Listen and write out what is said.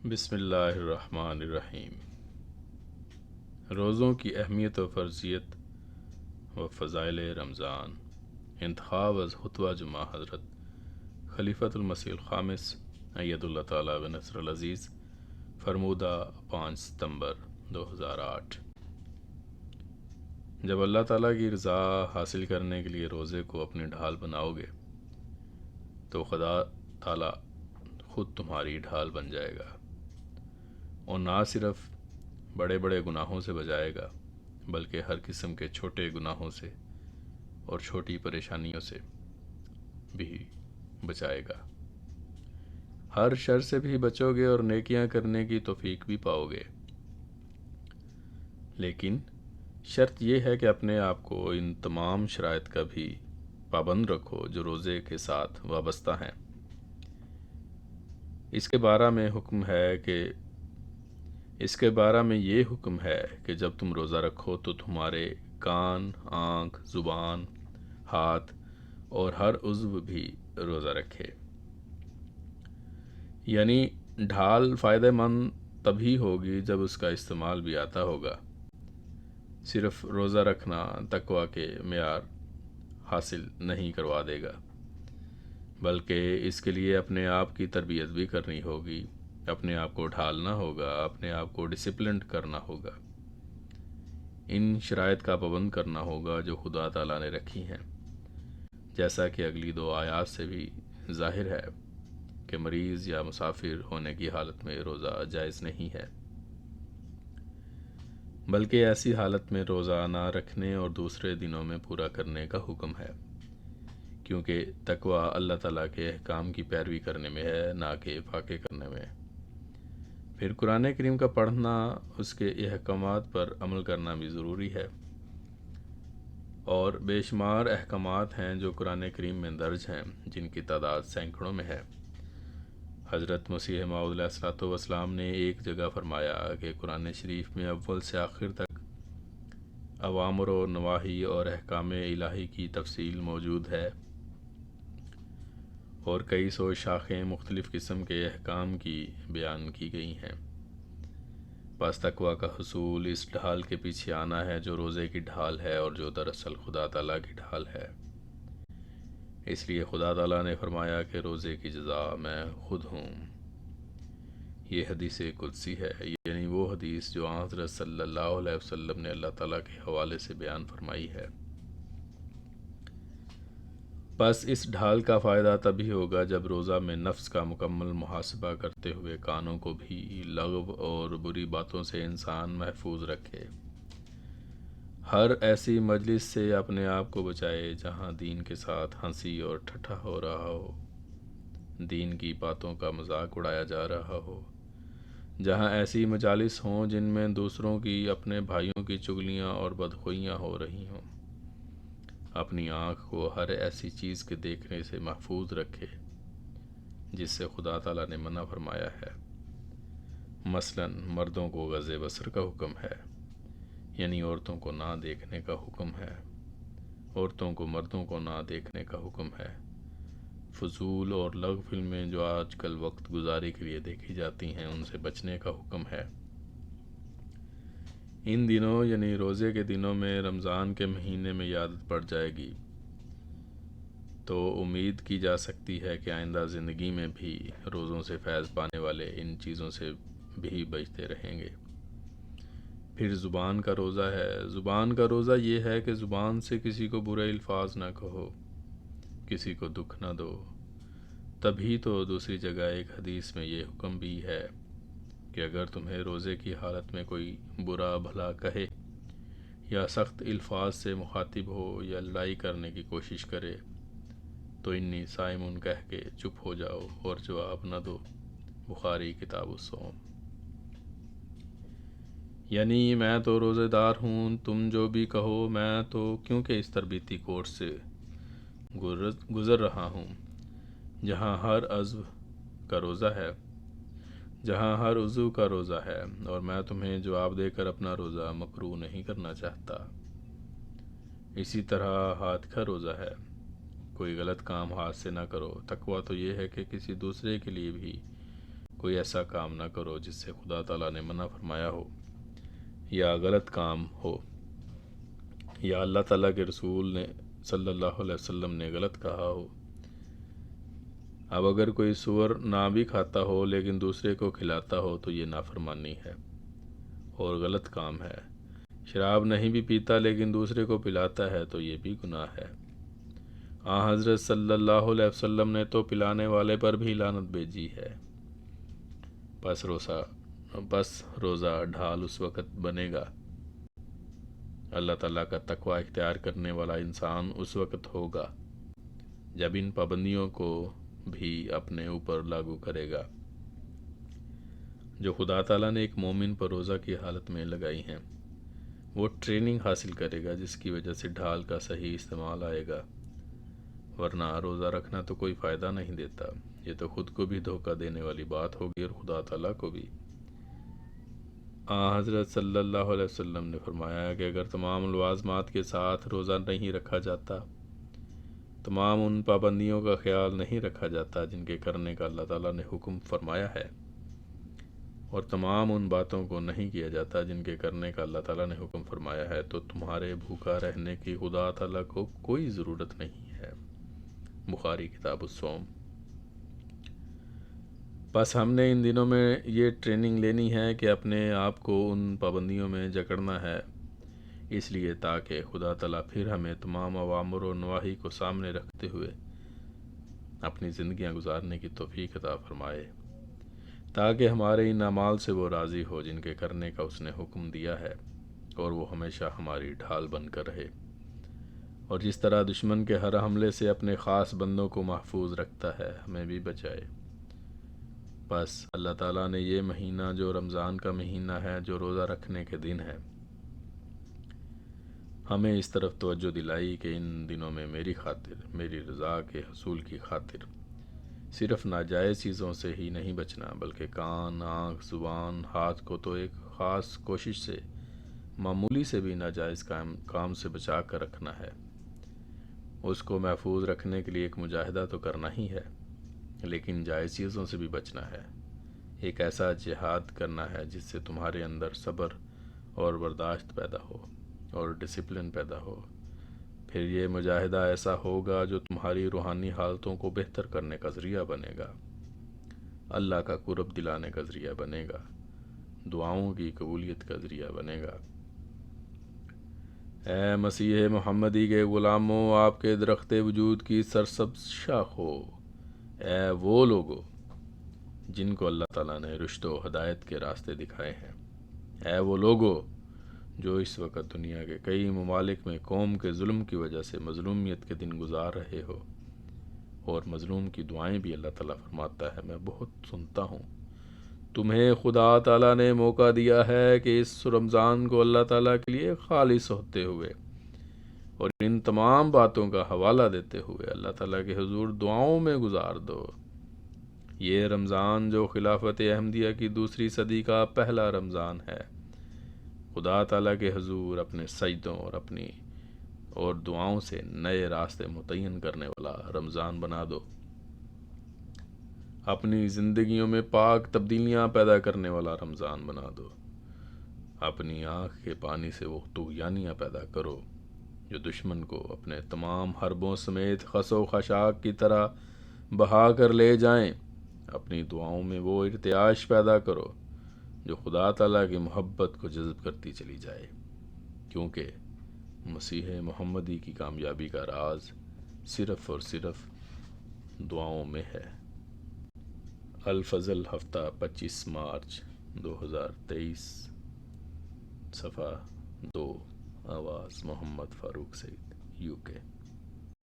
بسم اللہ الرحمن الرحیم۔ روزوں کی اہمیت و فرضیت و فضائل رمضان، انتخاب از خطبہ جمعہ حضرت خلیفۃ المسیح الخامس اید اللہ تعالیٰ بنصر العزیز، فرمودہ 5 ستمبر 2008۔ جب اللہ تعالیٰ کی رضا حاصل کرنے کے لیے روزے کو اپنی ڈھال بناؤ گے تو خدا تعالیٰ خود تمہاری ڈھال بن جائے گا، اور نہ صرف بڑے بڑے گناہوں سے بچائے گا بلکہ ہر قسم کے چھوٹے گناہوں سے اور چھوٹی پریشانیوں سے بھی بچائے گا۔ ہر شر سے بھی بچو گے اور نیکیاں کرنے کی توفیق بھی پاؤ گے، لیکن شرط یہ ہے کہ اپنے آپ کو ان تمام شرائط کا بھی پابند رکھو جو روزے کے ساتھ وابستہ ہیں۔ اس کے بارے میں یہ حکم ہے کہ جب تم روزہ رکھو تو تمہارے کان، آنکھ، زبان، ہاتھ اور ہر عضو بھی روزہ رکھے۔ یعنی ڈھال فائدہ مند تبھی ہوگی جب اس کا استعمال بھی آتا ہوگا۔ صرف روزہ رکھنا تقویٰ کے معیار حاصل نہیں کروا دے گا، بلکہ اس کے لیے اپنے آپ کی تربیت بھی کرنی ہوگی، اپنے آپ کو ڈھالنا ہوگا، اپنے آپ کو ڈسپلنڈ کرنا ہوگا، ان شرائط کا پابند کرنا ہوگا جو خدا تعالیٰ نے رکھی ہیں، جیسا کہ اگلی 2 آیات سے بھی ظاہر ہے کہ مریض یا مسافر ہونے کی حالت میں روزہ جائز نہیں ہے، بلکہ ایسی حالت میں روزہ نہ رکھنے اور دوسرے دنوں میں پورا کرنے کا حکم ہے، کیونکہ تقویٰ اللہ تعالیٰ کے احکام کی پیروی کرنے میں ہے، نہ کہ فاقے کرنے میں۔ پھر قرآن کریم کا پڑھنا، اس کے احکامات پر عمل کرنا بھی ضروری ہے، اور بے شمار احکامات ہیں جو قرآن کریم میں درج ہیں جن کی تعداد سینکڑوں میں ہے۔ حضرت مسیح موعود علیہ الصلوۃ والسلام نے ایک جگہ فرمایا کہ قرآن شریف میں اول سے آخر تک اوامر و نواہی اور احکام الہی کی تفصیل موجود ہے، اور کئی سو شاخیں مختلف قسم کے احکام کی بیان کی گئی ہیں۔ پس تقویٰ کا حصول اس ڈھال کے پیچھے آنا ہے جو روزے کی ڈھال ہے اور جو دراصل خدا تعالیٰ کی ڈھال ہے۔ اس لیے خدا تعالیٰ نے فرمایا کہ روزے کی جزا میں خود ہوں۔ یہ حدیث قدسی ہے، یعنی وہ حدیث جو حضرت صلی اللہ علیہ وسلم نے اللہ تعالیٰ کے حوالے سے بیان فرمائی ہے۔ بس اس ڈھال کا فائدہ تبھی ہوگا جب روزہ میں نفس کا مکمل محاسبہ کرتے ہوئے کانوں کو بھی لغو اور بری باتوں سے انسان محفوظ رکھے، ہر ایسی مجلس سے اپنے آپ کو بچائے جہاں دین کے ساتھ ہنسی اور ٹھٹھا ہو رہا ہو، دین کی باتوں کا مذاق اڑایا جا رہا ہو، جہاں ایسی مجالس ہوں جن میں دوسروں کی، اپنے بھائیوں کی چغلیاں اور بدخوئیاں ہو رہی ہوں۔ اپنی آنکھ کو ہر ایسی چیز کے دیکھنے سے محفوظ رکھے جس سے خدا تعالیٰ نے منع فرمایا ہے۔ مثلا مردوں کو غض بصر کا حکم ہے، یعنی عورتوں کو نہ دیکھنے کا حکم ہے، عورتوں کو مردوں کو نہ دیکھنے کا حکم ہے۔ فضول اور لغو فلمیں جو آج کل وقت گزاری کے لیے دیکھی جاتی ہیں ان سے بچنے کا حکم ہے۔ ان دنوں یعنی روزے کے دنوں میں رمضان کے مہینے میں یہ عادت پڑ جائے گی تو امید کی جا سکتی ہے کہ آئندہ زندگی میں بھی روزوں سے فیض پانے والے ان چیزوں سے بھی بچتے رہیں گے۔ پھر زبان کا روزہ ہے۔ زبان کا روزہ یہ ہے کہ زبان سے کسی کو برے الفاظ نہ کہو، کسی کو دکھ نہ دو۔ تبھی تو دوسری جگہ ایک حدیث میں یہ حکم بھی ہے کہ اگر تمہیں روزے کی حالت میں کوئی برا بھلا کہے یا سخت الفاظ سے مخاطب ہو یا لڑائی کرنے کی کوشش کرے تو انی صائمٌ کہہ کے چپ ہو جاؤ اور جواب نہ دو۔ بخاری کتاب الصوم۔ یعنی میں تو روزے دار ہوں، تم جو بھی کہو، میں تو کیونکہ اس تربیتی کورس سے گزر رہا ہوں جہاں ہر عضو کا روزہ ہے، اور میں تمہیں جواب دے کر اپنا روزہ مکروہ نہیں کرنا چاہتا۔ اسی طرح ہاتھ کا روزہ ہے، کوئی غلط کام ہاتھ سے نہ کرو۔ تقویٰ تو یہ ہے کہ کسی دوسرے کے لیے بھی کوئی ایسا کام نہ کرو جس سے خدا تعالیٰ نے منع فرمایا ہو یا غلط کام ہو یا اللہ تعالیٰ کے رسول نے صلی اللہ علیہ وسلم نے غلط کہا ہو۔ اب اگر کوئی سور نہ بھی کھاتا ہو لیکن دوسرے کو کھلاتا ہو تو یہ نافرمانی ہے اور غلط کام ہے۔ شراب نہیں بھی پیتا لیکن دوسرے کو پلاتا ہے تو یہ بھی گناہ ہے۔ حضرت صلی اللہ علیہ وسلم نے تو پلانے والے پر بھی لعنت بھیجی ہے۔ بس روزہ ڈھال اس وقت بنے گا، اللہ تعالیٰ کا تقوی اختیار کرنے والا انسان اس وقت ہوگا جب ان پابندیوں کو بھی اپنے اوپر لاگو کرے گا جو خدا تعالیٰ نے ایک مومن پر روزہ کی حالت میں لگائی ہیں۔ وہ ٹریننگ حاصل کرے گا جس کی وجہ سے ڈھال کا صحیح استعمال آئے گا، ورنہ روزہ رکھنا تو کوئی فائدہ نہیں دیتا۔ یہ تو خود کو بھی دھوکہ دینے والی بات ہوگی اور خدا تعالیٰ کو بھی۔ حضرت صلی اللہ علیہ وسلم نے فرمایا کہ اگر تمام لوازمات کے ساتھ روزہ نہیں رکھا جاتا، تمام ان پابندیوں کا خیال نہیں رکھا جاتا جن کے کرنے کا اللہ تعالیٰ نے حکم فرمایا ہے، اور تمام ان باتوں کو نہیں کیا جاتا جن کے کرنے کا اللہ تعالیٰ نے حکم فرمایا ہے، تو تمہارے بھوکا رہنے کی خدا تعالیٰ کو کوئی ضرورت نہیں ہے۔ بخاری کتاب الصوم۔ بس ہم نے ان دنوں میں یہ ٹریننگ لینی ہے کہ اپنے آپ کو ان پابندیوں میں جکڑنا ہے، اس لیے تاکہ خدا تعالیٰ پھر ہمیں تمام اوامر و نواہی کو سامنے رکھتے ہوئے اپنی زندگیاں گزارنے کی توفیق عطا فرمائے، تاکہ ہمارے ان اعمال سے وہ راضی ہو جن کے کرنے کا اس نے حکم دیا ہے، اور وہ ہمیشہ ہماری ڈھال بن کر رہے، اور جس طرح دشمن کے ہر حملے سے اپنے خاص بندوں کو محفوظ رکھتا ہے ہمیں بھی بچائے۔ بس اللہ تعالیٰ نے یہ مہینہ جو رمضان کا مہینہ ہے، جو روزہ رکھنے کے دن ہے، ہمیں اس طرف توجہ دلائی کہ ان دنوں میں میری خاطر، میری رضا کے حصول کی خاطر صرف ناجائز چیزوں سے ہی نہیں بچنا، بلکہ کان، آنکھ، زبان، ہاتھ کو تو ایک خاص کوشش سے معمولی سے بھی ناجائز کام سے بچا کر رکھنا ہے۔ اس کو محفوظ رکھنے کے لیے ایک مجاہدہ تو کرنا ہی ہے، لیکن جائز چیزوں سے بھی بچنا ہے، ایک ایسا جہاد کرنا ہے جس سے تمہارے اندر صبر اور برداشت پیدا ہو اور ڈسپلن پیدا ہو۔ پھر یہ مجاہدہ ایسا ہوگا جو تمہاری روحانی حالتوں کو بہتر کرنے کا ذریعہ بنے گا، اللہ کا قرب دلانے کا ذریعہ بنے گا، دعاؤں کی قبولیت کا ذریعہ بنے گا۔ اے مسیح محمدی کے غلاموں، آپ کے درخت وجود کی سرسبز شاخ ہو، اے وہ لوگو جن کو اللہ تعالیٰ نے رشد و ہدایت کے راستے دکھائے ہیں، اے وہ لوگو جو اس وقت دنیا کے کئی ممالک میں قوم کے ظلم کی وجہ سے مظلومیت کے دن گزار رہے ہو، اور مظلوم کی دعائیں بھی اللہ تعالیٰ فرماتا ہے میں بہت سنتا ہوں۔ تمہیں خدا تعالیٰ نے موقع دیا ہے کہ اس رمضان کو اللہ تعالیٰ کے لیے خالص ہوتے ہوئے اور ان تمام باتوں کا حوالہ دیتے ہوئے اللہ تعالیٰ کے حضور دعاؤں میں گزار دو۔ یہ رمضان جو خلافت احمدیہ کی دوسری صدی کا پہلا رمضان ہے، خدا تعالیٰ کے حضور اپنے سجدوں اور دعاؤں سے نئے راستے متعین کرنے والا رمضان بنا دو، اپنی زندگیوں میں پاک تبدیلیاں پیدا کرنے والا رمضان بنا دو، اپنی آنکھ کے پانی سے وہ طغیانیاں پیدا کرو جو دشمن کو اپنے تمام حربوں سمیت خس و خاشاک کی طرح بہا کر لے جائیں۔ اپنی دعاؤں میں وہ ارتعاش پیدا کرو جو خدا تعالیٰ کی محبت کو جذب کرتی چلی جائے، کیونکہ مسیح محمدی کی کامیابی کا راز صرف اور صرف دعاؤں میں ہے۔ الفضل، ہفتہ 25 مارچ 2023، صفحہ 2، آواز محمد فاروق سعید، UK۔